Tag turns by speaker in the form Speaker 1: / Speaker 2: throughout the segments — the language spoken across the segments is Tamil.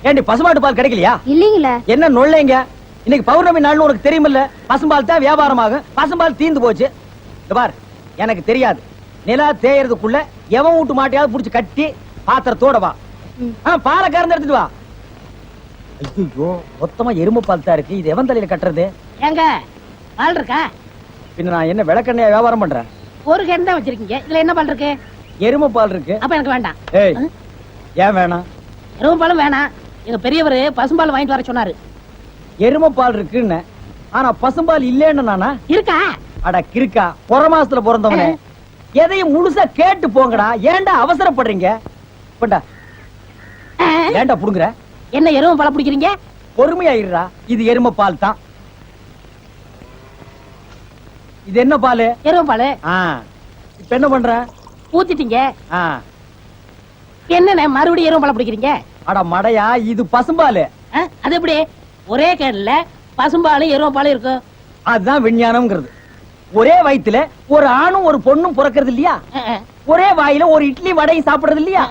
Speaker 1: ஏண்டி பசுமாட்டு பால் கிடைக்கலையா?
Speaker 2: இல்லீங்களே.
Speaker 1: என்ன நொல்லைங்க? இன்னைக்கு பௌர்ணமி நாள்னு உனக்கு தெரியுமில்ல? பசும்பால் தான் வியாபாரமாகும். பசும்பால் தீந்து போச்சு. பார், எனக்கு தெரியாது. நிலா தேயறதுக்குள்ள எவன் வீட்டு மாட்டையாவது புடிச்சு கட்டி பாத்திரத்தோட வா. பாலை கறந்து எடுத்துட்டு வா. ஐயோ, மொத்தமா எருமை பால் தான் இருக்கு. இது எவன் தலையில கட்டுறது?
Speaker 3: ஏங்க பால் இருக்கா?
Speaker 1: பின்ன நான் என்ன விளக்கெண்ணையா வியாபாரம் பண்றேன்?
Speaker 3: ஒரு கேன் தான் வச்சிருக்கீங்க. இதுல என்ன பால் இருக்கு?
Speaker 1: எருமை பால் இருக்கு.
Speaker 3: அப்ப எனக்கு வேண்டாம்.
Speaker 1: ஏய், ஏன் வேணாம்?
Speaker 3: எருமை பாலும் வேணாம். எங்க பெரியவர் பசும்பால் வாங்கிட்டு வர சொன்னாரு.
Speaker 1: எருமை பால் இருக்குன்னு, ஆனா பசும்பால் இல்லேன்னு நானா?
Speaker 3: இருக்கா?
Speaker 1: அட கிறுக்கா, புற மாசத்துல பிறந்தவனே, எதையும் முழுசா கேட்டு போங்கடா. ஏன்டா அவசரப்படுறீங்க? போண்டா. ஏன்டா புடுங்குற?
Speaker 3: என்ன எருமை பால் பிடிக்கிறீங்க?
Speaker 1: பொறுமையா இருடா. இது எருமை பால் தான். இது என்ன பால்?
Speaker 3: எருமை பால்.
Speaker 1: இப்ப என்ன பண்ற?
Speaker 3: ஊத்திட்டீங்க.
Speaker 1: ஆ.
Speaker 3: என்னண்ணே மறுபடியும் எருமை பால் பிடிக்கிறீங்க?
Speaker 1: அட மடையா, இது பசும்பால்.
Speaker 3: அது எப்படி ஒரே கேன்ல பசும்பாலும் எருமை பாலும் இருக்கும்?
Speaker 1: அதுதான் விஞ்ஞானம்ங்கிறது. ஒரே வயித்துல ஒரு ஆணும் ஒரு பொண்ணும் பிறக்கிறது இல்லையா? ஒரே வாயில ஒரு இட்லி வடையும் சாப்பிடுறது இல்லையா?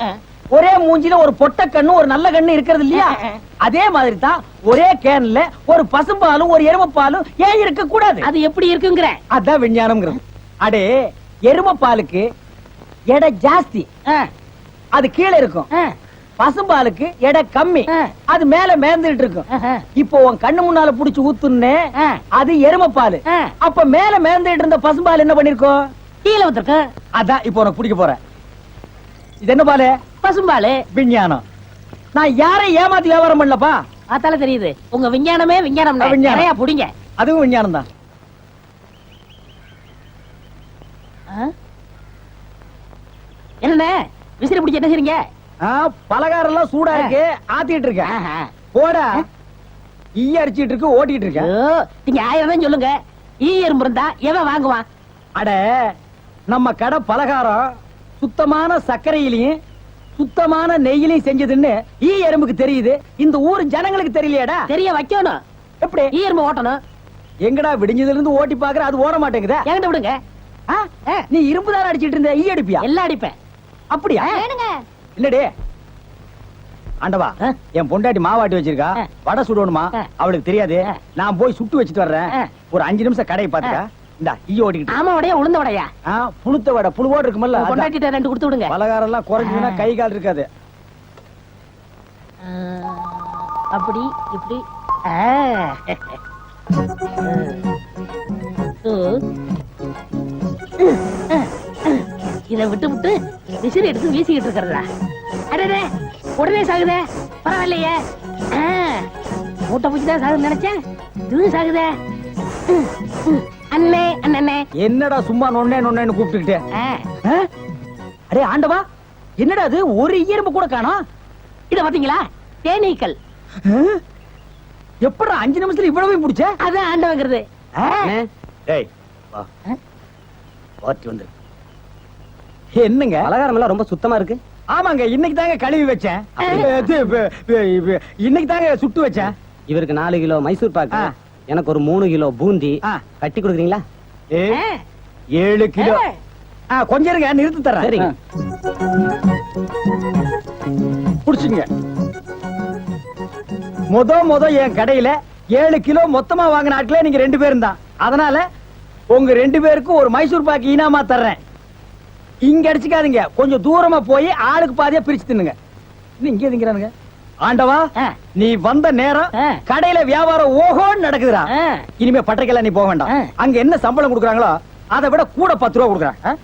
Speaker 1: ஒரே மூஞ்சில ஒரு பொட்ட கண்ணு ஒரு நல்ல கண்ணு இருக்கிறது இல்லையா? அதே மாதிரி தான் ஒரே கேன்ல ஒரு பசும்பாலும் ஒரு எருமை பாலும் ஏன் இருக்க கூடாது?
Speaker 3: அது எப்படி இருக்குங்கிற?
Speaker 1: அதான் விஞ்ஞானம்ங்கிறது. அடே, எருமை பாலுக்கு எடை ஜாஸ்தி, அது கீழே இருக்கும். பசும்பாலுக்கு எடை கம்மி, அது மேல மேந்துட்டு இருக்கும். இப்போ உன் கண்ணு முன்னால புடிச்சு ஊத்துன்னு, அது எருமை பால். அப்ப மேல மேந்துட்டு இருந்த பசும்பால் என்ன பண்ணிருக்கோம்?
Speaker 3: கீழே ஊத்திருக்கு.
Speaker 1: அதான் இப்போ உனக்கு பிடிக்க போறேன். இது என்ன பால்?
Speaker 3: பசும்பால்.
Speaker 1: விஞ்ஞானம். நான் யாரை ஏமாத்தி வியாபாரம் பண்ணலப்பா.
Speaker 3: அதால தெரியுது உங்க விஞ்ஞானமே விஞ்ஞானம். நிறைய புடிங்க.
Speaker 1: அதுவும் விஞ்ஞானம் தான்.
Speaker 3: என்ன விசிறி பிடிச்ச என்ன செய்றீங்க?
Speaker 1: பலகாரம் எல்லாம் சூடா இருக்கு, ஆத்திட்டு இருக்கேன். போடா. ஈ அடிச்சிட்டு இருக்கு, ஓட்டிட்டு இருக்கேன்.
Speaker 3: நீங்க 1000 தான் சொல்லுங்க. ஈ எறும்பு இருந்தா எவன் வாங்குவான்?
Speaker 1: அட, நம்ம கடை பலகாரம் சுத்தமான சர்க்கரையிலையும் சுத்தமான நெய்யிலையும் செஞ்சதுன்னு ஈ எறும்புக்கு தெரியுது. இந்த ஊர் ஜனங்களுக்கு தெரியலையாடா?
Speaker 3: தெரிய வைக்கணும்.
Speaker 1: எப்படி?
Speaker 3: ஈ எறும்பு ஓட்டணும்.
Speaker 1: எங்கடா விடிஞ்சதுல இருந்து ஓட்டி பாக்குற, அது ஓட மாட்டேங்குதா?
Speaker 3: என்கிட்ட விடுங்க.
Speaker 1: நீ இரும்பு தானே அடிச்சிட்டு இருந்த, ஈ அடிப்பியா?
Speaker 3: எல்லாம் அடிப்பேன்.
Speaker 1: அப்படியா? இல்லடே ஆண்டவா, என் பொண்டாட்டி மாவாட்டி வச்சிருக்கா, வடை சுடணுமா? அவளுக்கு தெரியாது. நான் போய் சுட்டு வச்சிட்டு வர்றேன். ஒரு 5 நிமிஷம் கடையை பாத்துக்க. இந்தா ஈ ஓடிக்கிட்டு.
Speaker 3: ஆமா, வடையா உளுந்த வடையா?
Speaker 1: புழுத்த வடை, புழுவோடு இருக்குமல்ல.
Speaker 3: பொண்டாட்டிட்ட 2 கொடுத்து விடுங்க.
Speaker 1: பலகாரம் எல்லாம் குறைஞ்சுனா கை கால் இருக்காது.
Speaker 3: அப்படி இப்படி. இதை விட்டு விட்டு விசிறி எடுத்து வீசிக்கிட்டு இருக்கிறதா? அடே, உடனே சாகுதே. பரவாயில்லையே, மூட்டை பூச்சிதான் சாகுது நினைச்சேன். இது சாகுதே. அண்ணே அண்ணே,
Speaker 1: என்னடா சும்மா நொண்ணே நொண்ணேன்னு கூப்பிட்டுக்கிட்டே? அடே ஆண்டவா, என்னடா அது? ஒரு ஈரம்பு கூட காணோம்.
Speaker 3: இத பாத்தீங்களா? தேனீக்கள்.
Speaker 1: எப்படா 5 நிமிஷத்துல இவ்வளவு பிடிச்ச?
Speaker 3: அதான் ஆண்டவங்கிறது.
Speaker 1: டேய் வா, வாட்டி வந்து. என்னங்க
Speaker 4: பலகாரம் எல்லாம் ரொம்ப சுத்தமா இருக்கு?
Speaker 1: ஆமாங்க, இன்னைக்கு தாங்க கழுவி வச்சேன். இன்னைக்கு தாங்க சுட்டு வச்சேன்.
Speaker 4: இவருக்கு 4 கிலோ மைசூர் பாக்கு, எனக்கு ஒரு 3 கிலோ பூந்தி கட்டி கொடுக்குறீங்களா?
Speaker 1: 7 கிலோ. கொஞ்சம் இருங்க, நிறுத்து தரேன்.
Speaker 4: சரிங்க.
Speaker 1: புடிச்சுங்க. முத என் கடையில 7 கிலோ மொத்தமா வாங்கின ஆட்களே நீங்க 2 பேரும் தான். அதனால உங்க 2 பேருக்கும் ஒரு மைசூர் பாக்கு இனாமா தர்றேன். இங்க அடிச்சுக்காதீங்க, கொஞ்சம் தூரமா போய் ஆளுக்கு பாதியா பிரிச்சு தின்னுங்க. இங்கே திங்கிறானுங்க. ஆண்டவா, நீ வந்த நேரம் கடையில வியாபாரம் ஓஹோன்னு நடக்குதுடா. இனிமே பட்டறைக்கெல்லாம் நீ போக வேண்டாம். அங்க என்ன சம்பளம் கொடுக்குறாங்களோ அதை விட கூட 10 ரூபா கொடுக்குறாங்க.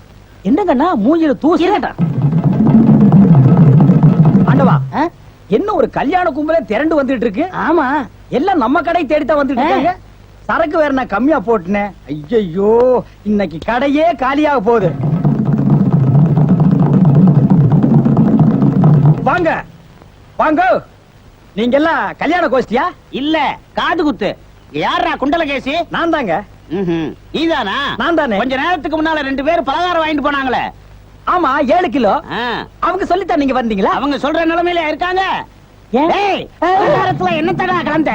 Speaker 1: என்னங்கண்ணா மூஞ்சில தூசி? ஆண்டவா, என்ன ஒரு கல்யாண கும்பலே திரண்டு வந்துட்டு இருக்கு?
Speaker 3: ஆமா,
Speaker 1: எல்லாம் நம்ம கடை தேடித்தான் வந்துட்டு இருக்காங்க. சரக்கு வேற நான் கம்மியா போட்டுனேன். ஐயோ, இன்னைக்கு கடையே காலியாக போகுது. வாங்க வாங்க. நீங்க எல்லாம் கல்யாண கோஷ்டியா?
Speaker 5: இல்ல, காது குத்து. யாரா குண்டலகேசி?
Speaker 1: நான் தாங்க.
Speaker 5: நீதானா?
Speaker 1: நான் தானே.
Speaker 5: கொஞ்ச நேரத்துக்கு முன்னால 2 பேர் பலகாரம் வாங்கிட்டு போனாங்களே.
Speaker 1: ஆமா, 7 கிலோ. அவங்க சொல்லித்தான் நீங்க வந்தீங்களா?
Speaker 5: அவங்க சொல்ற நிலைமையில இருக்காங்க. பலகாரத்துல என்ன தடா கலந்த?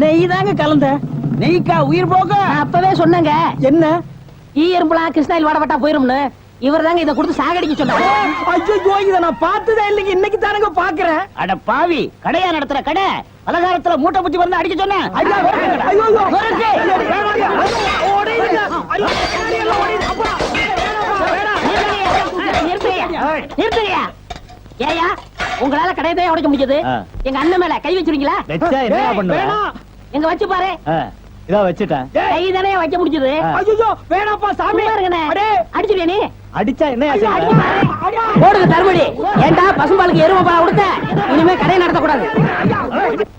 Speaker 1: நெய் தாங்க கலந்த.
Speaker 5: நெய்க்கா உயிர் போக?
Speaker 3: அப்பவே சொன்னங்க.
Speaker 1: என்ன?
Speaker 3: ஈ எறும்புலாம் கிருஷ்ணாயில் வாடப்பட்டா போயிரும்னு. இவர் தாங்க இதை கொடுத்து சாகடிக்க சொன்னாரு.
Speaker 1: ஐயோ இத நான் பார்த்ததே இல்லைங்க, இன்னைக்கு தானங்க பாக்குறேன்.
Speaker 5: அட பாவி, கடையா நடத்துற கடை, பலகாரத்துல மூட்டை புத்தி வந்து அடிக்க சொன்னேன்.
Speaker 1: ஐயா, ஐயோ, ஓடிடுங்க. ஐயோ, ஓடிடுங்க. அப்பா,
Speaker 3: நிறுத்துங்கய்யா. ஏயா உங்களால கடையதான் உடைக்க முடிஞ்சது, எங்க அண்ணன் மேல கை வச்சிருக்கீங்களா?
Speaker 1: வேணாம்.
Speaker 3: எங்க வச்சு பாரு.
Speaker 4: இதா வச்சுட்டேன்.
Speaker 3: கை தானே வைக்க முடிஞ்சது.
Speaker 1: ஐயோ, வேணாப்பா சாமி.
Speaker 3: அடிச்சுடியா நீ?
Speaker 4: அடிச்சா என்ன
Speaker 3: போடுங்க தர்மடி. ஏண்டா பசும்பாலுக்கு எருமை பால் கொடுத்த? இனிமே கடை நடத்த கூடாது.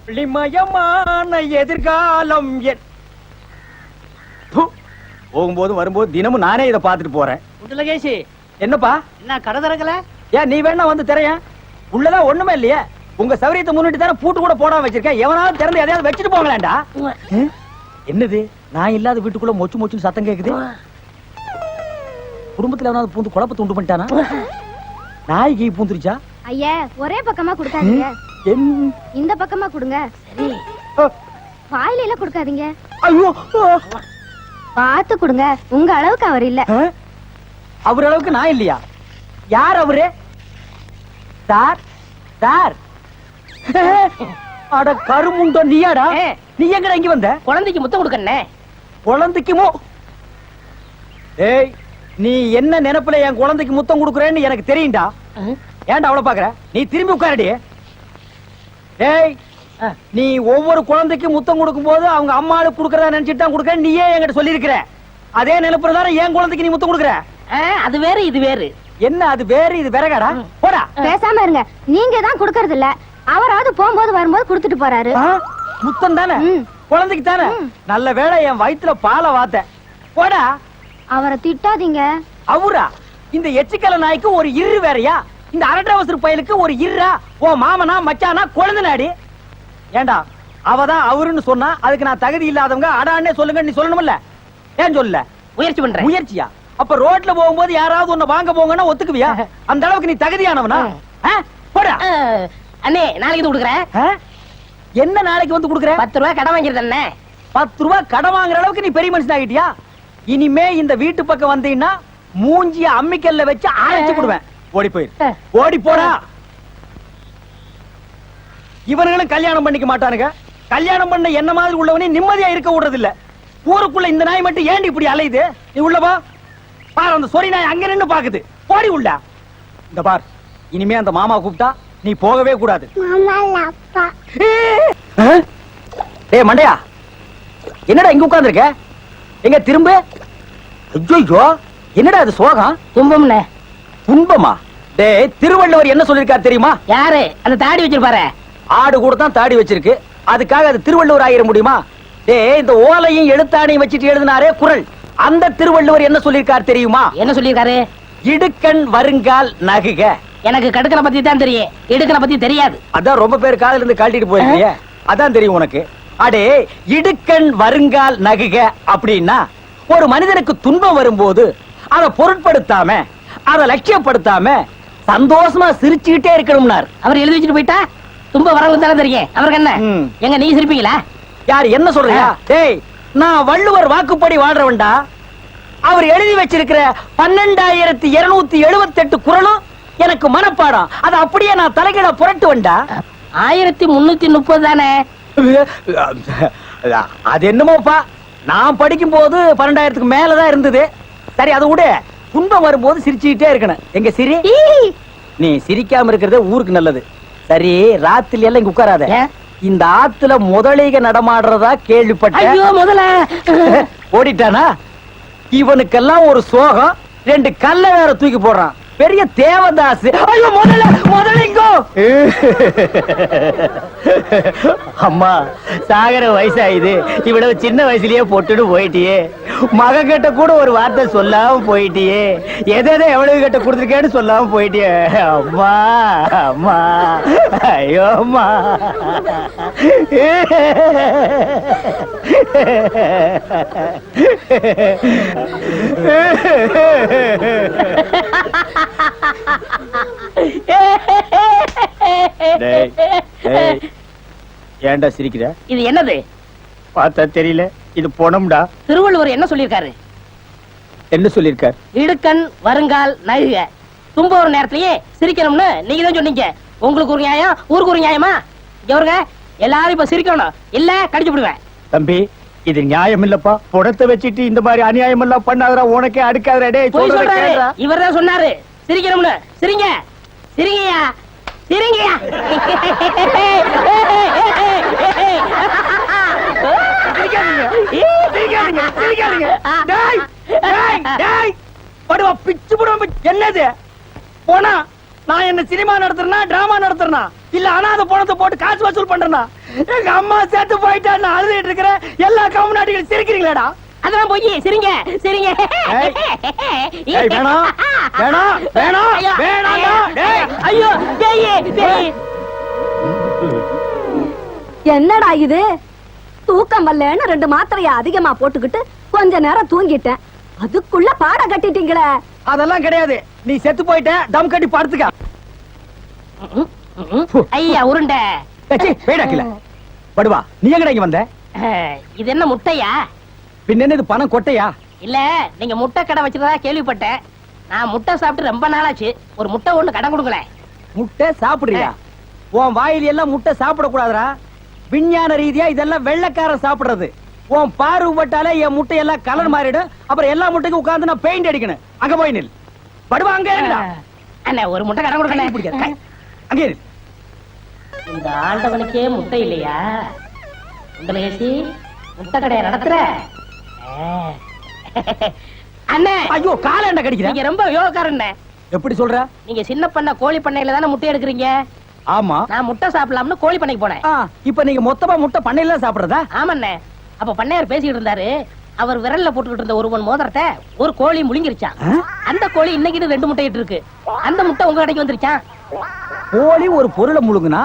Speaker 1: ஒளிமயமான எதிர்காலம் போகும்போது வரும்போது தினமும் நானே இதை பார்த்துட்டு போறேன்.
Speaker 5: முத்துலகேசி,
Speaker 1: என்னப்பா
Speaker 5: என்ன கடை திறக்கல?
Speaker 1: ஏன் நீ வேணா வந்து திரையன்? உள்ளதான் ஒண்ணுமே இல்லையே. உங்க சௌரியத்தை முன்னிட்டு தானே பூட்டு கூட போடாம வச்சிருக்கேன். எவனாவது திறந்து எதையாவது வச்சுட்டு போங்களேன்டா. என்னது, நான் இல்லாத வீட்டுக்குள்ள மொச்சு மொச்சு சத்தம் கேக்குது. குடும்பத்துல எவனாவது பூந்து குழப்பத்தை உண்டு பண்ணிட்டானா? நாய்க்கு பூந்துருச்சா?
Speaker 2: ஐயா, ஒரே பக்கமா கொடுக்காதீங்க, இந்த பக்கமா கொடுங்க.
Speaker 3: சரி,
Speaker 2: வாயில எல்லாம் கொடுக்காதீங்க,
Speaker 1: ஐயோ,
Speaker 2: பார்த்து கொடுங்க. உங்க அளவுக்கு அவர் இல்ல.
Speaker 1: அவர் அளவுக்கு நான் இல்லையா? யார் அவரு? Sir, sir. அட கருமுண்டோ, நீயாடா? நீ எங்கடா இங்க வந்த?
Speaker 3: குழந்தைக்கு முத்தம் கொடுக்கண்ணே.
Speaker 1: குழந்தைக்குமோ? ஏய், நீ என்ன நினைப்புல என் குழந்தைக்கு முத்தம் கொடுக்குறேன்னு எனக்கு தெரியும்டா. ஏன்டா அவ்வளவு பாக்குற? நீ திரும்பி உட்காரடி. ஏய், நீ ஒவ்வொரு குழந்தைக்கு முத்தம் கொடுக்கும் போது அவங்க அம்மாளுக்கு கொடுக்கறதா நினைச்சிட்டு தான் கொடுக்க. நீயே என்கிட்ட சொல்லி இருக்கிற. அதே நினைப்புல தானே என் குழந்தைக்கு நீ முத்தம் கொடுக்குற.
Speaker 3: அது வேறு இது வேறு.
Speaker 1: என்ன அது வேறு இது வேறகாடா? போடா.
Speaker 2: பேசாம இருங்க. நீங்க தான் கொடுக்கறது இல்ல, அவராவது போகும்போது வரும்போது கொடுத்துட்டு போறாரு.
Speaker 1: முத்தம் தானே குழந்தைக்கு தானே? நல்ல வேளை என் வயித்துல பாலை வாத்த. போடா.
Speaker 2: அவரை திட்டாதீங்க.
Speaker 1: அவரா? இந்த எச்சிக்கல நாய்க்கு ஒரு இரு வேறயா? இந்த அரட்டவசர் பயலுக்கு ஒரு இருரா? ஓ மாமனா மச்சானா குழந்தை நாடி? ஏண்டா அவதான் அவருன்னு சொன்னா அதுக்கு நான் தகுதி இல்லாதவங்க அடான்னே சொல்லுங்க நீ சொல்லணும்ல? ஏன் சொல்லல?
Speaker 3: முயற்சி பண்றேன்.
Speaker 1: முயற்சியா? அப்ப ரோட்ல போகும்போது யாராவது உன்னை வாங்க போங்கன்னா ஒத்துக்குவியா? அந்த அளவுக்கு நீ தகுதியானவனா? போடா.
Speaker 3: அண்ணே, நாளைக்கு கொடுக்குறேன்.
Speaker 1: என்ன நாளைக்கு வந்து கொடுக்குற?
Speaker 3: 10 ரூபாய் கடன் வாங்கிருந்தேன் அண்ணே.
Speaker 1: 10 ரூபாய் கடன் வாங்குற அளவுக்கு நீ பெரிய மனுஷன் ஆகிட்டியா? இனிமே இந்த வீட்டு பக்கம் வந்தீங்கன்னா மூஞ்சிய அம்மிக்கல்ல வச்சு அரைச்சு விடுவேன். ஓடி போயிரு. ஓடி போடா. இவனுங்களும் கல்யாணம் பண்ணிக்க மாட்டானுங்க. கல்யாணம் பண்ண என்ன மாதிரி உள்ளவனே நிம்மதியா இருக்க விடுறது இல்ல. ஊருக்குள்ள இந்த நாய் மட்டும் ஏண்டி இப்படி அலையுது? நீ உள்ள வா. பாரு, அந்த சொறி நாய் அங்க நின்னு பாக்குது. போடி உள்ள. இந்த பார், இனிமே அந்த மாமா கூப்பிட்டா நீ போகவே கூடாது. ஏய் மண்டையா, என்னடா இங்க உட்கார்ந்திருக்க? எங்க திரும்ப? ஐயோ, என்னடா அது சோகம்?
Speaker 3: துன்பம்ண்ணே.
Speaker 1: துன்பமா? டேய், திருவள்ளுவர் என்ன சொல்லிருக்காரு தெரியுமா?
Speaker 3: யாரு? அந்த தாடி வச்சிருப்பாரு.
Speaker 1: ஆடு கூட தான் தாடி வச்சிருக்கு, அதுக்காக அது திருவள்ளுவர் ஆயிர முடியுமா? டேய், இந்த ஓலையும் எழுத்தாணையும் வச்சிட்டு எழுதினாரே குறள், அந்த திருவள்ளுவர் என்ன சொல்லிருக்காரு தெரியுமா?
Speaker 3: என்ன சொல்லிருக்காரு?
Speaker 1: இடுக்கண் வருங்கால் நகுக.
Speaker 3: எனக்கு கடுக்கனை பத்தி தான் தெரியும், இடுக்கனை பத்தி தெரியாது.
Speaker 1: அதான் ரொம்ப பேர் காதுல இருந்து கழட்டிட்டு போயிருக்கீங்க, அதான் தெரியும் உனக்கு. அடே, இடுக்கண் வருங்கால் நகுக அப்படின்னா ஒரு மனிதனுக்கு துன்பம் வரும்போது அதை பொருட்படுத்தாம, அதை லட்சியப்படுத்தாம சந்தோஷமா சிரிச்சுக்கிட்டே இருக்கணும்னார்.
Speaker 3: அவர் எழுதி வச்சுட்டு போயிட்டா துன்பம் வரவும் தானே தெரியும். அவருக்கு என்ன? எங்க நீ சிரிப்பீங்களா?
Speaker 1: யார் என்ன சொல்றியா? டேய், நான் வள்ளுவர் வாக்குப்படி வாழ்றவன்டா. அவர் எழுதி வச்சிருக்கிற 12278 குறளும் எனக்கு மனப்பாடம். அது அப்படியே நான் தலைகீழ புரட்டுவன்டா.
Speaker 3: 1330 தானே?
Speaker 1: அது என்னமோப்பா, நான் படிக்கும் போது 12,000க்கு மேலதான் இருந்தது. சரி, அது விட துன்பம் வரும்போது சிரிச்சுக்கிட்டே இருக்கணும். எங்க சிரி? நீ சிரிக்காம இருக்கிறது ஊருக்கு நல்லது. சரி, ராத்திரி எல்லாம் இங்க உட்காராத. இந்த ஆத்துல முதலைக நடமாடுறதா கேள்விப்பட்டேன்.
Speaker 3: ஐயோ, முதல்ல
Speaker 1: ஓடிட்டானா? இவனுக்கெல்லாம் ஒரு சோகம், 2 கல்ல வேற தூக்கி போடுறான். பெரிய தேவதாஸ். ஐயோ, முதல்ல முதலிங்கோ. அம்மா, சாகர வயசாயுது, இவ்வளவு சின்ன வயசுலயே போட்டுட்டு போயிட்டியே. மகன் கிட்ட கூட ஒரு வார்த்தை சொல்லாம போயிட்டியே. எதை எவ்வளவு கிட்ட கொடுத்துருக்கேன்னு சொல்லாம போயிட்டியே. அம்மா, அம்மா, ஐயோ அம்மா. ஏன்டா சிரிக்கிற?
Speaker 3: இது என்னது?
Speaker 1: பார்த்தா தெரியல, இது பொணம்டா.
Speaker 3: திருவள்ளுவர் என்ன சொல்லிருக்காரு?
Speaker 1: என்ன சொல்லிருக்கார்?
Speaker 3: இடுக்கண் வருங்கால் நகுக தும்ப ஒரு நேரத்திலேயே சிரிக்கணும்னு நீங்க தான் சொன்னீங்க. உங்களுக்கு ஒரு நியாயம், ஊருக்கு ஒரு நியாயமா? இவருங்க எல்லாரும் இப்ப சிரிக்கணும், இல்ல கடிச்சு விடுவேன்.
Speaker 1: தம்பி, இது நியாயம் இல்லப்பா. புடத்தை வச்சிட்டு இந்த மாதிரி அநியாயம் எல்லாம் பண்ணாதடா, உனக்கே அடுக்காதடா. டேய்
Speaker 3: போய்
Speaker 1: சொல்றத
Speaker 3: சொல்றாரு.
Speaker 1: கேளுடா.
Speaker 3: இவர்தான் சொன்னாரு சிரிக்கணும்னு. சிரிங்க சிரிங்கயா சிரிங்கயா.
Speaker 1: சிரிக்காதீங்க, சிரிக்காதீங்க, சிரிக்காதீங்க. டேய், டேய், டேய். படுவா பிச்சு புடுவா. என்னது போனா? நான் என்ன சினிமா நடத்துறனா, டிராமா நடத்துறனா, இல்ல அனாதை பணத்தை போட்டு காசு வசூல் பண்றேனா? எங்க அம்மா சேர்த்து போயிட்டா நான் அழுதுட்டு இருக்கிறேன். எல்லா கம்முனாட்டிகளும் சிரிக்கிறீங்களாடா?
Speaker 3: அதெல்லாம் போய் சிரிங்க சிரிங்க.
Speaker 1: ஏய், ஏய், வேணாம், வேணாம், வேணாம், வேணாம்டா. டேய்,
Speaker 3: ஐயோ பேயே பேயே.
Speaker 2: என்னடா இது? தூக்கம் வரலன்னு 2 மாத்திரைய அதிகமா போட்டுக்கிட்டு கொஞ்ச நேரம் தூங்கிட்டேன். அதுக்குள்ள பாட கட்டிட்டீங்களே.
Speaker 1: அதெல்லாம் கிடையாது. நீ செத்து போயிட்ட, தம் கட்டி படுத்துக்க.
Speaker 3: ஐயா உருண்டை.
Speaker 1: வேடாக்கல படுவா. நீ எங்கடா இங்க வந்த?
Speaker 3: இது என்ன முட்டையா?
Speaker 1: பின்ன என்ன இது பணம் கொட்டையா?
Speaker 3: இல்ல நீங்க முட்டை கடை வச்சிருந்தா கேள்விப்பட்டேன். நான் முட்டை சாப்பிட்டு ரொம்ப நாளாச்சு. ஒரு முட்டை ஒண்ணு கடன் கொடுங்களேன்.
Speaker 1: முட்டை சாப்பிடுறியா? உன் வாயில எல்லாம் முட்டை சாப்பிட கூடாதுடா. விஞ்ஞான ரீதியா இதெல்லாம் வெள்ளைக்காரன் சாப்பிடுறது. உன் பார்வை பட்டாலே என் முட்டை எல்லாம் கலர் மாறிடும். அப்புறம் எல்லா முட்டைக்கும் உட்கார்ந்து நான் பெயிண்ட் அடிக்கணும். அங்க போய் நில். படுவா அங்க இருடா.
Speaker 3: அண்ணா ஒரு முட்டை கடன் கொடுங்களேன்.
Speaker 1: பிடிக்காது. அங்கே நில்.
Speaker 3: இந்த ஆண்டவனுக்கே முட்டை இல்லையா? உங்களுக்கு முட்டை கடையை நடத்துற அண்ணே.
Speaker 1: ஐயோ கால கடிக்கிற.
Speaker 3: நீங்க ரொம்ப யோகக்காரண்ணே.
Speaker 1: எப்படி சொல்ற?
Speaker 3: நீங்க சின்ன பண்ண கோழி பண்ணையில தானே முட்டை எடுக்கிறீங்க.
Speaker 1: ஆமா.
Speaker 3: நான் முட்டை சாப்பிடலாம்னு கோழி பண்ணைக்கு போனேன்.
Speaker 1: இப்ப நீங்க மொத்தமா முட்டை பண்ணையில சாப்பிடுறதா?
Speaker 3: ஆமாண்ணே. அப்ப பண்ணையார் பேசிட்டு இருந்தாரு. அவர் விரல்ல போட்டுக்கிட்டு இருந்த ஒரு மோதிரத்தை ஒரு கோழி முழுங்கிருச்சான். அந்த கோழி இன்னைக்கு 2 முட்டை இட்டு இருக்கு. அந்த முட்டை உங்க கடைக்கு வந்துருச்சான்.
Speaker 1: கோழி ஒரு பொருளை முழுங்குனா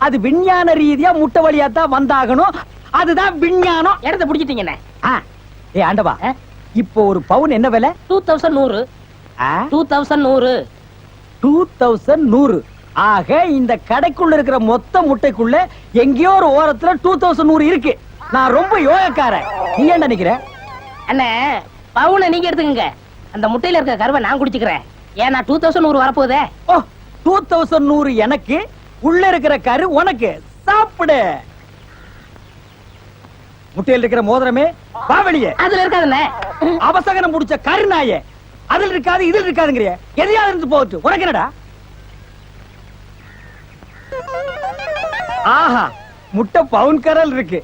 Speaker 1: அது விஞ்ஞான ரீதியா முட்டை வழியா தான் வந்தாகணும். அதுதான் விஞ்ஞானம்.
Speaker 3: இடத்த பிடிச்சிட்டீங்கண்ணே.
Speaker 1: ஏ ஆண்டவா, இப்போ ஒரு பவுன் என்ன விலை?
Speaker 3: 2100. 2100.
Speaker 1: 2100. ஆக இந்த கடைக்குள்ள இருக்கிற மொத்த முட்டைக்குள்ள எங்கேயோ ஒரு ஓரத்துல 2100 இருக்கு. நான் ரொம்ப யோகக்காரன். நீ என்ன நினைக்கிற?
Speaker 3: அண்ணே பவுனை நீங்க எடுத்துக்கங்க. அந்த முட்டையில இருக்க கருவை நான் குடிச்சுக்கிறேன். ஏன்னா 2100 வரப்போதே.
Speaker 1: ஓ 2100 எனக்கு, உள்ள இருக்கிற கரு உனக்கு. சாப்பிடு. முட்டையில் இருக்கிற மோதிரமே வா வெளியே.
Speaker 3: அதுல இருக்காதுண்ணே.
Speaker 1: அவசகனம் முடிச்ச கரு நாயே. அதுல இருக்காது இதுல இருக்காதுங்கிறிய. எதையாவது இருந்து போட்டு உனக்கு என்னடா? ஆஹா, முட்டை பவுன் கரல் இருக்கு.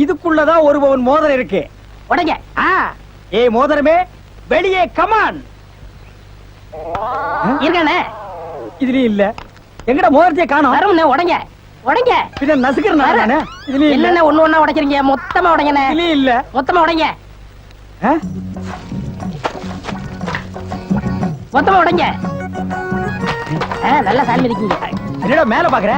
Speaker 1: இதுக்குள்ளதான் ஒரு பவுன் மோதிரம் இருக்கு.
Speaker 3: உடைங்க.
Speaker 1: ஏ மோதிரமே வெளியே கமான்.
Speaker 3: இருக்கானே.
Speaker 1: இதுலயும் இல்ல. எங்கடா மோதிரத்தையே காணோம்?
Speaker 3: வரும்ண்ணே. உடைங்க உடைங்க.
Speaker 1: பின்ன நசுக்கிறேன். இதுலயும் இல்ல.
Speaker 3: என்னண்ணே ஒண்ணு ஒண்ணா உடைக்கிறீங்க? மொத்தமா உடைங்கண்ணே.
Speaker 1: இதுலயும் இல்ல.
Speaker 3: மொத்தமா உடைங்க. மொத்தமா உடைங்க. நல்லா சாமி இருக்கீங்க.
Speaker 1: என்னடா மேல பாக்குற?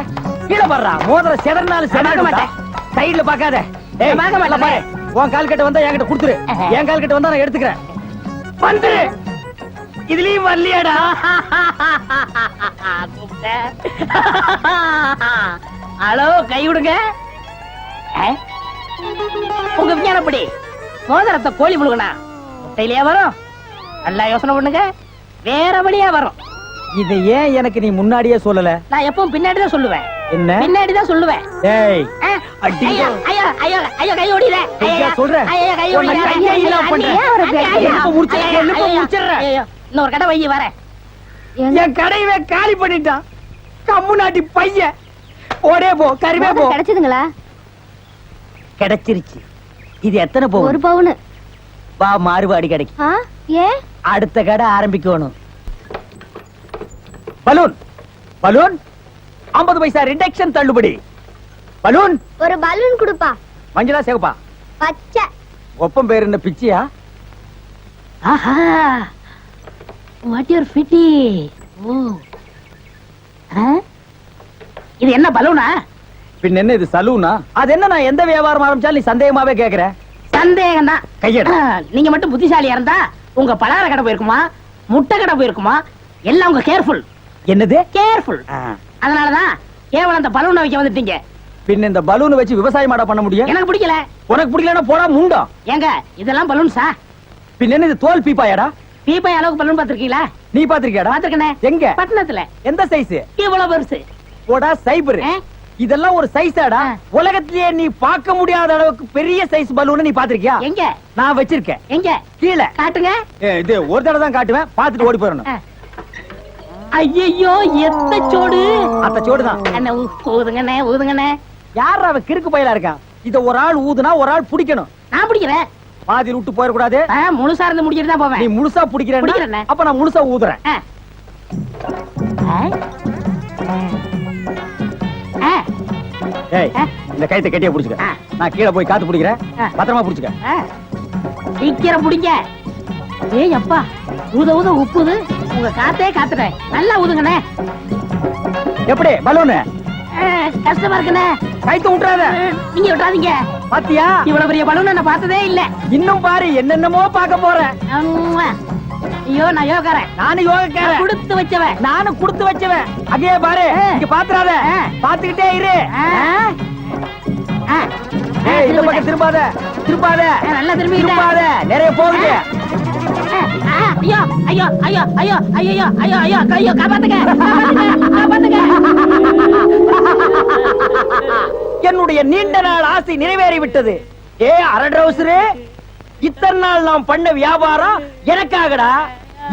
Speaker 1: கீழே பாடுறா. மோதிரம் செதறனாலும் செதற மாட்டேன். சைடுல பாக்காத. ஏய்
Speaker 3: பார்க்க மாட்டேன்.
Speaker 1: பாரு. உன் கால் கட்ட வந்தா என்கிட்ட கொடுத்துரு. என் கால் கட்ட வந்தா நான் எடுத்துக்கிறேன். வந்துரு. இதுலயும் வரலையாடா?
Speaker 3: ஹலோ, கை விடுங்க. உங்க விஞ்ஞானப்படி மோதிரத்தை கோழி முழுகனா முட்டையிலேயே வரும். நல்லா யோசனை பண்ணுங்க. வேற வழியா வரும்.
Speaker 1: இதை ஏன் எனக்கு நீ முன்னாடியே சொல்லல?
Speaker 3: நான் எப்பவும் பின்னாடிதான் சொல்லுவேன்.
Speaker 1: என்ன?
Speaker 3: பின்னாடிதான் சொல்லுவேன்.
Speaker 1: ஏய்
Speaker 3: ஐயோ ஐயோ ஐயோ ஐயோ கை ஓடில.
Speaker 1: ஐயா சொல்றேன்.
Speaker 3: ஐயோ கை ஓடில.
Speaker 1: கையை இல்ல பண்றேன்.
Speaker 3: இன்னொரு கடை வை வரேன்.
Speaker 1: என் கடையவே காலி பண்ணிட்டான். கம்முனாட்டி பையன். ஓடே போ, கறிவே போ.
Speaker 2: கிடைச்சதுங்களா?
Speaker 1: கிடைச்சிருச்சு. இது எத்தனை போ?
Speaker 2: 1 பவுன்.
Speaker 1: வா மாறுபாடி கிடைக்கும்.
Speaker 2: ஏன்?
Speaker 1: அடுத்த கடை ஆரம்பிக்கணும். பலூன் பலூன் 50 பைசா ரிடக்ஷன் தள்ளுபடி. பலூன்.
Speaker 2: ஒரு பலூன் கொடுப்பா.
Speaker 1: மஞ்சளா சேவப்பா?
Speaker 2: பச்சை.
Speaker 1: ஒப்பம் பேர் என்ன பிச்சியா?
Speaker 3: ஆஹா, வாட் யூர் ஃபிட்டி. ஓ, இது என்ன பலூனா?
Speaker 1: பின் என்ன இது சலூனா? அது என்ன, நான் எந்த வியாபாரம் ஆரம்பிச்சாலும் நீ சந்தேகமாவே கேக்குற.
Speaker 3: சந்தேகம் தான்.
Speaker 1: கையெடு.
Speaker 3: நீங்க மட்டும் புத்திசாலியா இருந்தா உங்க பலகார கடை போயிருக்குமா, முட்டை கடை போயிருக்குமா, எல்லாம் உங்க கேர்ஃபுல்.
Speaker 1: என்னது
Speaker 3: கேர்ஃபுல்? அதனாலதான் கேவலம் அந்த பலூனை வைக்க வந்துட்டீங்க.
Speaker 1: பின் இந்த பலூன் வச்சு விவசாயம் பண்ண முடியும்?
Speaker 3: எனக்கு பிடிக்கல.
Speaker 1: உனக்கு பிடிக்கலன்னா போடா முண்டோ.
Speaker 3: ஏங்க இதெல்லாம் பலூன்ஸா?
Speaker 1: பின்ன என்ன இது தோல் பீப்பாயாடா?
Speaker 3: பீப்பாய் அளவுக்கு பலூன் பாத்திருக்கீங்களா?
Speaker 1: நீ பாத்திருக்கியாடா?
Speaker 3: பாத்திருக்கனே.
Speaker 1: எங்க?
Speaker 3: பட்டணத்துல.
Speaker 1: எந்த சைஸ்?
Speaker 3: இவ்வளவு பெருசு.
Speaker 1: போடா சைபர். இதெல்லாம் ஒரு சைஸாடா? உலகத்திலேயே நீ பார்க்க முடியாத அளவுக்கு பெரிய சைஸ் பலூன் நீ பாத்திருக்கியா?
Speaker 3: எங்க?
Speaker 1: நான் வச்சிருக்கேன்.
Speaker 3: எங்க?
Speaker 1: கீழே.
Speaker 3: காட்டுங்க.
Speaker 1: இது ஒரு தடவை தான் காட்டுவேன், பாத்துட்டு ஓடி போயிடணும்.
Speaker 3: ஐயோ எத்த சோடு.
Speaker 1: அத்த சோடுதான்.
Speaker 3: அண்ணே ஊதுங்கண்ணே ஊதுங்கண்ணே.
Speaker 1: யார் அவ கிறுக்கு பையலா இருக்கான்? இத ஒரு ஆள் ஊதுனா ஒரு ஆள் பிடிக்கணும்.
Speaker 3: நான் பிடிக்கிறேன்.
Speaker 1: பாதி விட்டு போயிட கூடாது.
Speaker 3: முழுசா இருந்து முடிச்சிட்டு தான் போவேன்.
Speaker 1: நீ முழுசா பிடிக்கிறேன்னா
Speaker 3: பிடிக்கிறேனே.
Speaker 1: அப்ப நான் முழுசா ஊதுறேன். ஏய், இந்த கைத்தை கெட்டியா புடிச்சுக்க. நான் கீழே போய் காத்து பிடிக்கிறேன். பத்திரமா புடிச்சுக்க.
Speaker 3: சீக்கிரம் பிடிங்க. ஏய் அப்பா, ஊத ஊத உப்புது. உங்க காத்தே காத்துறேன். நல்லா ஊதுங்கண்ணே.
Speaker 1: எப்படி பலூனு?
Speaker 3: கஷ்டமா இருக்குண்ணே.
Speaker 1: கைத்து விட்டுறாத.
Speaker 3: நீங்க விட்டுறாதீங்க.
Speaker 1: பாத்தியா?
Speaker 3: இவ்வளவு பெரிய பலூன் நான் பார்த்ததே இல்ல.
Speaker 1: இன்னும் பாரு, என்னென்னமோ பார்க்க போறேன்.
Speaker 3: ஐயோ நான் யோகாரன்.
Speaker 1: நானும் யோகக்காரன்.
Speaker 3: கொடுத்து வச்சவன்.
Speaker 1: நானும் கொடுத்து வச்சவன். அங்கே பாரு, இங்க பாத்துறாத. பாத்துக்கிட்டே இரு. ஏய், இந்த பக்கம் திரும்பாத. திரும்பாத.
Speaker 3: நல்லா திரும்பி
Speaker 1: திரும்பாத. நிறைய போகுது.
Speaker 3: ஐயோ ஐயோ ஐயோ ஐயோ ஐயோ ஐயோ ஐயோ ஐயோ காப்பாத்துங்க. காப்பாத்துங்க.
Speaker 1: என்னுடைய நீண்ட நாள் ஆசை நிறைவேறி விட்டது. ஏ அரட்ரவுசரே, இத்தனை நாள் நாம் பண்ண வியாபாரம் எனக்காகடா.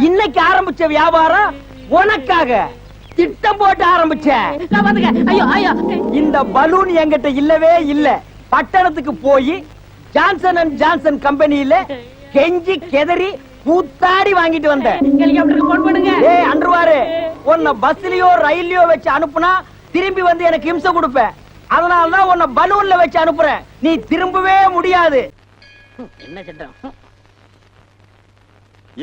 Speaker 1: இன்னைக்கு ஆரம்பிச்ச வியாபாரம் உனக்காக. திட்டம் போட்டு ஆரம்பிச்சேன்.
Speaker 3: காப்பாத்துங்க. ஐயோ ஐயோ.
Speaker 1: இந்த பலூன் என்கிட்ட இல்லவே இல்ல. பட்டணத்துக்கு போய் ஜான்சன் அண்ட் ஜான்சன் கம்பெனியில கெஞ்சி கெதறி கூத்தாடி வாங்கிட்டு வந்தேன்.
Speaker 3: ஹெலிகாப்டருக்கு போன் பண்ணுங்க.
Speaker 1: ஏய் அன்றுவாரு, உன்னை பஸ்லயோ ரயில்லயோ வச்சு அனுப்புனா திரும்பி வந்து எனக்கு இம்சை கொடுப்ப. அதனாலதான் உன்னை பலூன்ல வச்சு அனுப்புறேன். நீ திரும்பவே முடியாது.
Speaker 3: என்ன சட்டம்?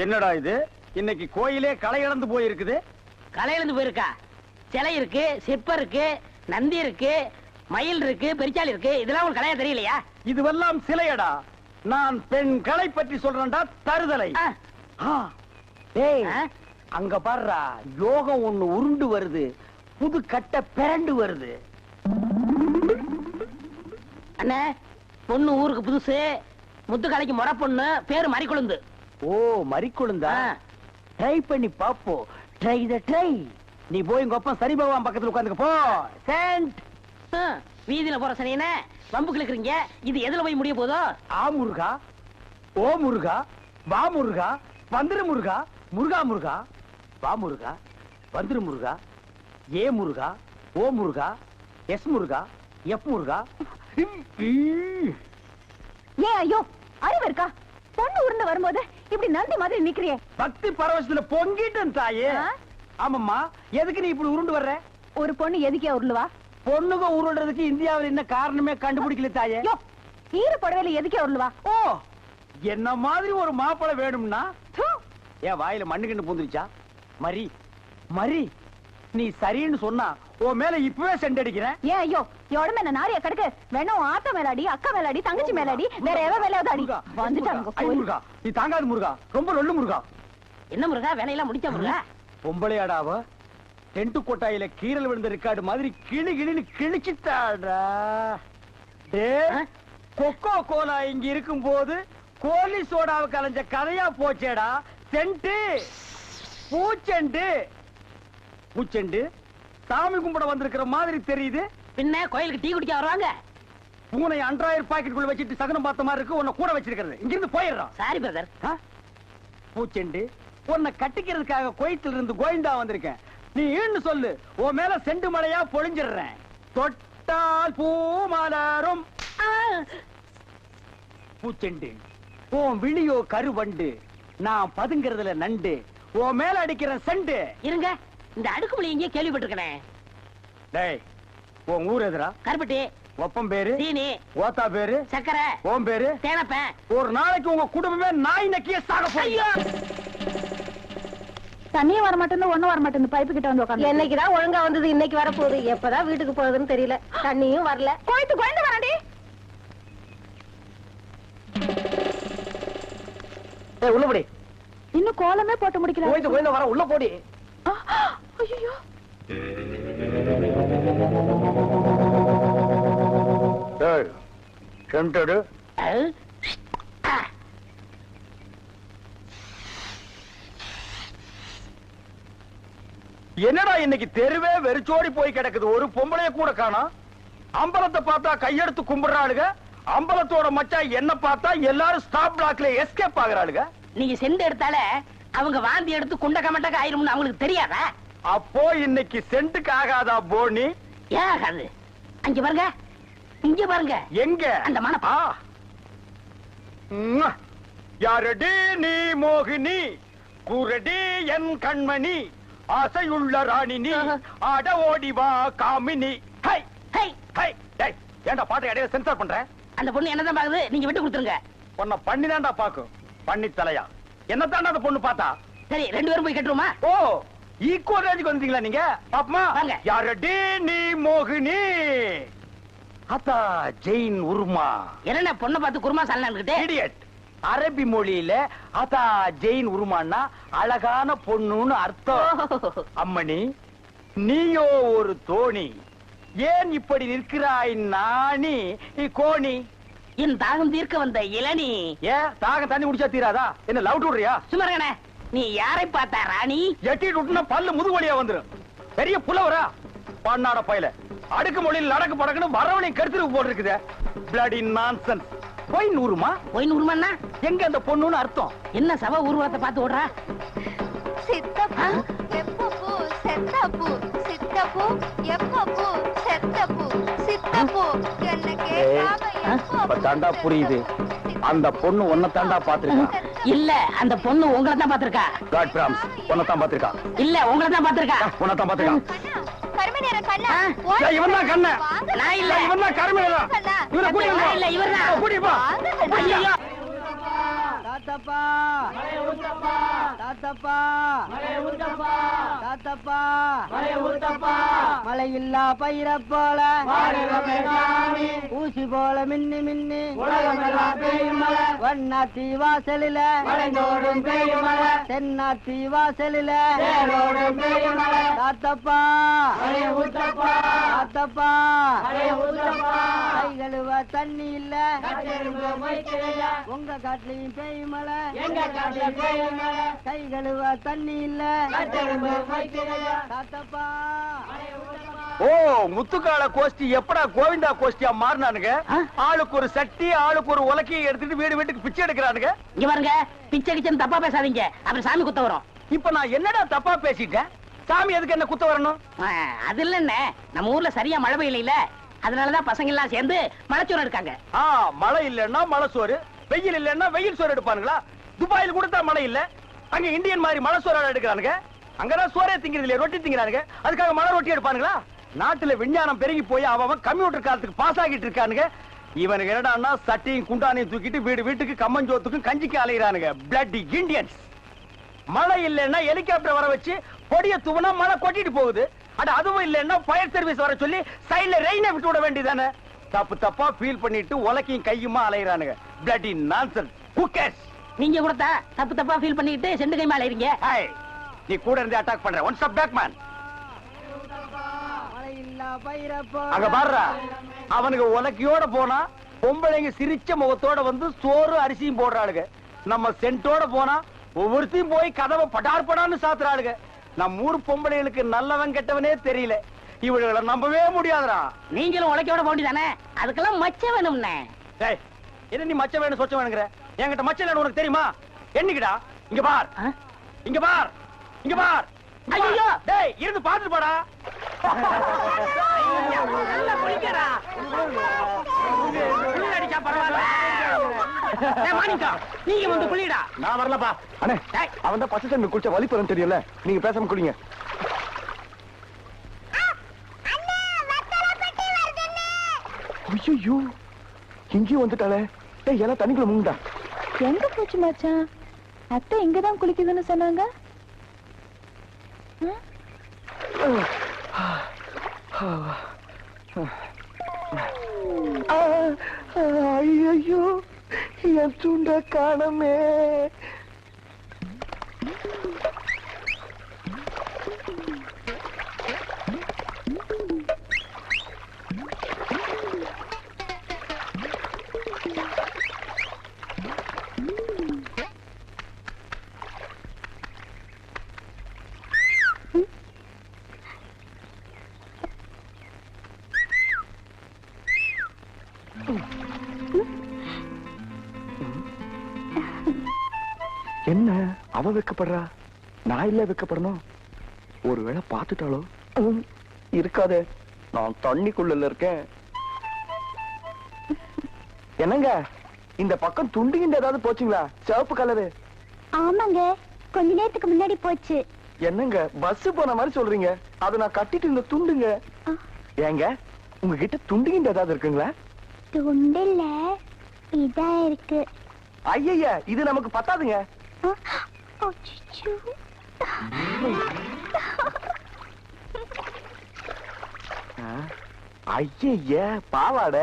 Speaker 1: என்னடா இது? இன்னைக்கு கோயிலே களை இழந்து போயிருக்குது.
Speaker 3: களை இழந்து போயிருக்கா? சிலை இருக்கு, சிற்பம் இருக்கு, நந்தி இருக்கு, மயில் இருக்கு, பெரிச்சாலி இருக்கு. இதெல்லாம் உங்களுக்கு கலையா தெரியலையா?
Speaker 1: இதுவெல்லாம் சிலையடா. நான் பெண்களை பற்றி சொல்றேன்டா, தருதலை. அங்க பாருடா, யோகம் ஒண்ணு உருண்டு வருது. புது கட்ட பிறண்டு வருது.
Speaker 3: அண்ணே, பொண்ணு ஊருக்கு புதுசு. முத்துக்கலைக்கு முறை பொண்ணு. பேரு மறிக்குழுந்து.
Speaker 1: ஓ, மறிக்குழுந்தா? ட்ரை பண்ணி பாப்போ. ட்ரை த ட்ரை. நீ போய் உங்க அப்பா சரி பகவான் பக்கத்துல உட்கார்ந்துக்க போ. சென்ட்.
Speaker 3: வீதியில போற சனியன வம்புக்கு இருக்கிறீங்க. இது எதுல போய் முடிய போதோ?
Speaker 1: ஆ முருகா, ஓ முருகா, வா முருகா, வந்துரு முருகா, முருகா முருகா, வா முருகா, வந்துரு முருகா, ஏ முருகா, ஓ முருகா, எஸ் முருகா, எஃப் முருகா.
Speaker 2: ஏன் ஐயோ, அறிவு இருக்கா? பொண்ணு உருண்டு வரும்போது இப்படி நந்தி மாதிரி நிக்கிறியே.
Speaker 1: பக்தி பரவசத்துல பொங்கிட்டேன் தாயே. ஆமாம்மா, எதுக்கு நீ இப்படி உருண்டு வர்ற?
Speaker 2: ஒரு பொண்ணு எதுக்கே உருளுவா?
Speaker 1: பொண்ணுங்க உருள்றதுக்கு இந்தியாவில் என்ன காரணமே கண்டுபிடிக்கல தாயே.
Speaker 2: ஈர புடவையில எதுக்கே உருளுவா?
Speaker 1: ஓ, என்ன மாதிரி ஒரு மாப்பிளை வேணும்னா ஏன் வாயில மண்ணு கண்டு பூந்துருச்சா? மரி மரி, நீ சரின்னு சொன்னா உன் மேல இப்பவே செண்டடிக்கிறேன்.
Speaker 2: ஏன் ஐயோ, எவ்வளவு என்ன நாரிய கடுக்கு வேணும்? ஆத்த மேலாடி, அக்கா மேலாடி, தங்கச்சி மேலாடி, வேற எவ வேலையாவது அடி. வந்துட்டாங்க
Speaker 1: முருகா, நீ தாங்காது முருகா, ரொம்ப நொல்லு முருகா.
Speaker 3: என்ன முருகா, வேலையெல்லாம் முடிச்ச முருகா?
Speaker 1: பொம்பளையாடாவ டென்ட் கொட்டாயில கீரல் விழுந்த ரெக்கார்டு மாதிரி கிளி கிளின்னு கிழிச்சிட்டாடா. கொக்கோ கோலா இங்க இருக்கும் போது கோலி சோடாவை கலைஞ்ச கதையா போச்சேடா. சென்ட்டு பூச்செண்டு பூச்செண்டு சாமி கும்பிட வந்திருக்கிற மாதிரி தெரியுது.
Speaker 3: பின்ன கோயிலுக்கு டீ குடிக்க வருவாங்க.
Speaker 1: பூனை அன்றாயிரம் பாக்கெட்டுக்குள்ள வச்சிட்டு சகனம் பார்த்த மாதிரி இருக்கு. உன்னை கூட வச்சிருக்கிறது. இங்கிருந்து போயிடுறான்.
Speaker 3: Sorry brother.
Speaker 1: பூச்செண்டு, உன்னை கட்டிக்கிறதுக்காக கோயத்துல இருந்து கோயந்தா வந்திருக்கேன். நீ ஈன்னு சொல்லு, உன் மேல செண்டு மழையா பொழிஞ்சிடுறேன். தொட்டால் பூ மலரும். பூச்செண்டு, உன் விழியோ கருவண்டு, நான் பதுங்கிறதுல நண்டு. உன் மேல அடிக்கிற செண்டு.
Speaker 3: இருங்க, இந்த அடுக்குமொழி எங்கே கேள்விப்பட்டிருக்கேன்.
Speaker 1: டேய், உன் ஊர் எதுரா?
Speaker 3: கருப்பட்டி.
Speaker 1: ஒப்பம் பேரு?
Speaker 3: சீனி.
Speaker 1: ஓத்தா பேரு?
Speaker 3: சக்கரை.
Speaker 1: ஓம் பேரு?
Speaker 3: தேனப்பேன்.
Speaker 1: ஒரு நாளைக்கு உங்க குடும்பமே நாய் நக்கிய சாக போறியா?
Speaker 2: தண்ணியும் வர மாட்டேன்னு ஒண்ணும் வர மாட்டேன்னு பைப்பு கிட்ட வந்து உட்காந்து. என்னைக்குதான் ஒழுங்கா வந்தது, இன்னைக்கு வர போகுது. எப்பதான் வீட்டுக்கு போகுதுன்னு தெரியல. தண்ணியும் வரல. கோயத்து கோயந்து வரடி.
Speaker 1: உள்ளபடி
Speaker 2: இன்னும் கோலமே போட்டு முடிக்கல.
Speaker 1: கோயந்து கோயந்து வர, உள்ள போடி.
Speaker 2: ஐயோ,
Speaker 1: என்னடா இன்னைக்கு தெருவே வெறிச்சோடி போய் கிடக்குது, ஒரு பொம்பளைய கூட காணோம். அம்பலத்தை பார்த்தா கையெடுத்து கும்பிடுறாளுங்க, அம்பலத்தோட மச்சான் என்ன பார்த்தா எல்லாரும் ஸ்டாப் பிளாக்ல எஸ்கேப் ஆகுறாளுங்க.
Speaker 3: நீங்க செண்டு எடுத்தால அவங்க வாந்தி எடுத்து குண்ட கமட்டக்க ஆயிரும்னு அவங்களுக்கு தெரியாதா?
Speaker 1: அப்போ இன்னைக்கு சென்ட்டுக்கு ஆகாதா போனி?
Speaker 3: ஏன் ஆகாது? அங்க பாருங்க, இங்க பாருங்க.
Speaker 1: எங்க
Speaker 3: அந்த மனப்பா
Speaker 1: யாரடி நீ மோகினி, கூரடி என் கண்மணி, ஆசையுள்ள ராணி நீ, ஆட ஓடி வா காமினி. ஹை
Speaker 3: ஹை
Speaker 1: ஹை டேய், ஏன்டா பாட்டு இடையில சென்சார் பண்ற?
Speaker 3: அந்த பொண்ணு என்னதான் பாக்குது, நீங்க விட்டு கொடுத்துருங்க.
Speaker 1: உன்னை பண்ணிதான்டா பாக்கும், பண்ணி தலையா. என்னத்தாண்டா அந்த பொண்ணு பார்த்தா?
Speaker 3: சரி, 2 பேரும் போய் கட்டுருமா?
Speaker 1: ஓ, ஈக்குவல் ரேஞ்சுக்கு வந்துட்டீங்களா நீங்க? பாப்பமா
Speaker 3: வாங்க.
Speaker 1: யாரடி நீ மோகினி, அத்தா ஜெயின் உருமா.
Speaker 3: என்ன பொண்ணை பார்த்து குருமா சாலனான்கிட்டே?
Speaker 1: இடியட். அரபி மொழியில அதா ஜெயின் உருமான்னா அழகான பொண்ணுன்னு அர்த்தம். அம்மணி, நீயோ ஒரு தோணி, ஏன் இப்படி நிற்கிறாய் நாணி கோணி?
Speaker 3: என் தாகம் தீர்க்க வந்த இளநீ.
Speaker 1: ஏன் தாகம் தண்ணி குடிச்சா தீராதா? என்ன லவ் விடுறியா?
Speaker 3: சுமரகனே, நீ யாரை பார்த்தா ராணி?
Speaker 1: எட்டிட்டு விட்டுனா பல்லு முதுகு வழியா வந்துரும். பெரிய புலவரா பண்ணாட பையல, அடுக்கு மொழியில் நடக்கு படக்குன்னு வரவனை கருத்துருக்கு போட்டிருக்குது. Bloody nonsense. போய் நூறுமா?
Speaker 3: போய் நூறுமான்னா
Speaker 1: எங்க அந்த பொண்ணுன்னு அர்த்தம்?
Speaker 3: என்ன சவ ஊர்வலத்தை பார்த்து ஓடுறா?
Speaker 6: சித்தப்பு எப்பப்பு செத்தப்பு சித்தப்பு எப்பப்பு செத்தப்பு சித்தப்பு என்ன கேட்காம
Speaker 1: இப்ப தாண்டா புரியுது, அந்த பொண்ணு உன்னை தாண்டா பாத்துருக்கா.
Speaker 3: இல்ல, அந்த பொண்ணு உங்களை தான் பாத்திருக்கா.
Speaker 1: காட் பிராம்ஸ், உன்னை தான் பாத்துருக்கா.
Speaker 3: இல்ல, உங்களை தான் பாத்திருக்கா.
Speaker 1: உன்னை தான் பாத்துருக்கா.
Speaker 6: கருமநேர கண்ணா
Speaker 1: ஏய், இவன் தான் கண்ணு.
Speaker 3: நான் இல்ல.
Speaker 1: இவன் தான் கருமையா. இவனை கூட்டிட்டு
Speaker 3: நான் இல்ல, இவர்தான்.
Speaker 1: கூட்டிட்டு போ.
Speaker 3: ஐயோ,
Speaker 4: தாத்தப்பா தாத்தப்பா தாத்தப்பா மழை இல்லா பயிர போல ஊசி போல மின்னி மின்னி வண்ணாத்தி வாசலில தென்னாத்தி வாசலில தாத்தப்பா தாத்தப்பா கை கழுவ தண்ணி இல்ல உங்க காட்டுலயும் பெய்யும் மழை, கை கழுவ தண்ணி இல்ல தாத்தப்பா.
Speaker 1: ஓ, முத்துக்கால கோஷ்டி எப்படா கோவிந்தா கோஷ்டியா மாறினானுங்க? ஆளுக்கு ஒரு சட்டி, ஆளுக்கு ஒரு உலக்கையை எடுத்துட்டு வீடு வீட்டுக்கு பிச்சை எடுக்கிறானுங்க.
Speaker 3: இங்க பாருங்க, பிச்சை கிச்சன் தப்பா பேசாதீங்க, அப்புறம் சாமி குத்த வரும்.
Speaker 1: இப்ப நான் என்னடா தப்பா பேசிட்டேன்? சாமி எதுக்கு என்ன குத்த வரணும்?
Speaker 3: அது இல்லன்னு, நம்ம ஊர்ல சரியா மழை பெய்யல, அதனாலதான் பசங்க எல்லாம் சேர்ந்து மலைச்சோறு எடுக்காங்க.
Speaker 1: மழை இல்லன்னா மழை சோறு, வெயில் இல்லன்னா வெயில் சோறு எடுப்பானுங்களா? துபாயில் கூட தான் மழை இல்ல, அங்க இந்தியன் மாதிரி மழை சோறு எடுக்கிறானுங்க. அங்கதான் சோறே திங்கிறது இல்லையா, ரொட்டி திங்கிறானுங்க. அதுக்காக மழை ரொட்டி எடுப்பானுங்களா? நாட்டுல விஞ்ஞானம் பெருகி போய் அவன் கம்ப்யூட்டர் காலத்துக்கு பாஸ் ஆகிட்டு இருக்கானுங்க. இவனுக்கு என்னடான்னா சட்டியும் குண்டானையும் தூக்கிட்டு வீடு வீட்டுக்கு கம்மஞ்சோத்துக்கும் கஞ்சிக்கு அலைகிறானுங்க. Bloody Indians. மழை இல்லைன்னா ஹெலிகாப்டர் வர வச்சு பொடிய தூவனா மழை கொட்டிட்டு போகுது. அட அதுவும் இல்லைன்னா ஃபயர் சர்வீஸ் வர சொல்லி சைடுல ரெயினை விட்டு விட வேண்டியதானே? தப்பு தப்பா ஃபீல் பண்ணிட்டு உலக்கையும் கையுமா அலைகிறானுங்க. Bloody nonsense. Who cares?
Speaker 3: நீங்க கூட தப்பு தப்பா ஃபீல் பண்ணிட்டு செண்டு கை மேல இருங்க.
Speaker 1: ஹாய், நீ கூட இருந்து அட்டாக் பண்ற. One step back man. அங்க பாருடா, அவனுக்கு உலக்கையோட போனா பொம்பளைங்க சிரிச்ச முகத்தோட வந்து சோறு அரிசியும் போடுறாளுங்க. நம்ம சென்ட்டோட போனா ஒவ்வொருத்தையும் போய் கதவை படார் படான்னு சாத்துறாளுங்க. நம்ம ஊர் பொம்பளைகளுக்கு நல்லவன் கெட்டவனே தெரியல. இவளை நம்பவே முடியாதுடா.
Speaker 3: நீங்களும் உலக்கையோட போண்டி தானே, அதுக்கெல்லாம் மச்ச வேணும்னே.
Speaker 1: டேய், என்ன நீ மச்ச வேணும் சொச்ச வேணுங்கிற? என்கிட்ட மச்ச இல்லன்னு உனக்கு தெரியுமா? என்னைக்குடா? இங்க பார், இங்க பார், இங்க பார்.
Speaker 3: ஐயோ,
Speaker 1: டேய், இருந்து பாத்துட்டு போடா.
Speaker 3: நல்லா குளிக்கடா. குளி அடிச்சா பரவாயில்ல. ஏய் மாணிக்கா, நீங்க வந்து குளிடா.
Speaker 1: நான் வரலப்பா. அண்ணே, அவன் தான் பச்சை தண்ணி குளிச்ச வலி பெறும் தெரியல. நீங்க பேசாம குளிங்க. ஐயோ, இங்கேயும் வந்துட்டாளே. டேய், எல்லாம் தண்ணிக்குள்ள முங்குடா.
Speaker 6: எங்க போச்சு மச்சான்? அத்தை இங்கதான் குளிக்குதுன்னு சொன்னாங்க.
Speaker 1: ஐயோ, என் சுண்ட காணமே.
Speaker 7: என்ன அவ வெக்கப்படுறா? நான் இல்ல வெக்கப்படணும். ஒருவேளை பாத்துட்டாலோ? இருக்காதே, நான் தண்ணிக்குள்ள இருக்கேன். என்னங்க இந்த பக்கம் துண்டுகின்ற ஏதாவது போச்சுங்களா? சிவப்பு கலரு.
Speaker 6: ஆமாங்க, கொஞ்ச நேரத்துக்கு முன்னாடி போச்சு.
Speaker 7: என்னங்க பஸ் போன மாதிரி சொல்றீங்க? அதை நான் கட்டிட்டு இருந்த துண்டுங்க. ஏங்க உங்ககிட்ட துண்டுகின்ற ஏதாவது இருக்குங்களா?
Speaker 6: துண்டில்ல, இதான் இருக்கு.
Speaker 7: ஐயா இது நமக்கு பத்தாதுங்க.
Speaker 6: அச்சச்சோ.
Speaker 7: ஐய பாவாடை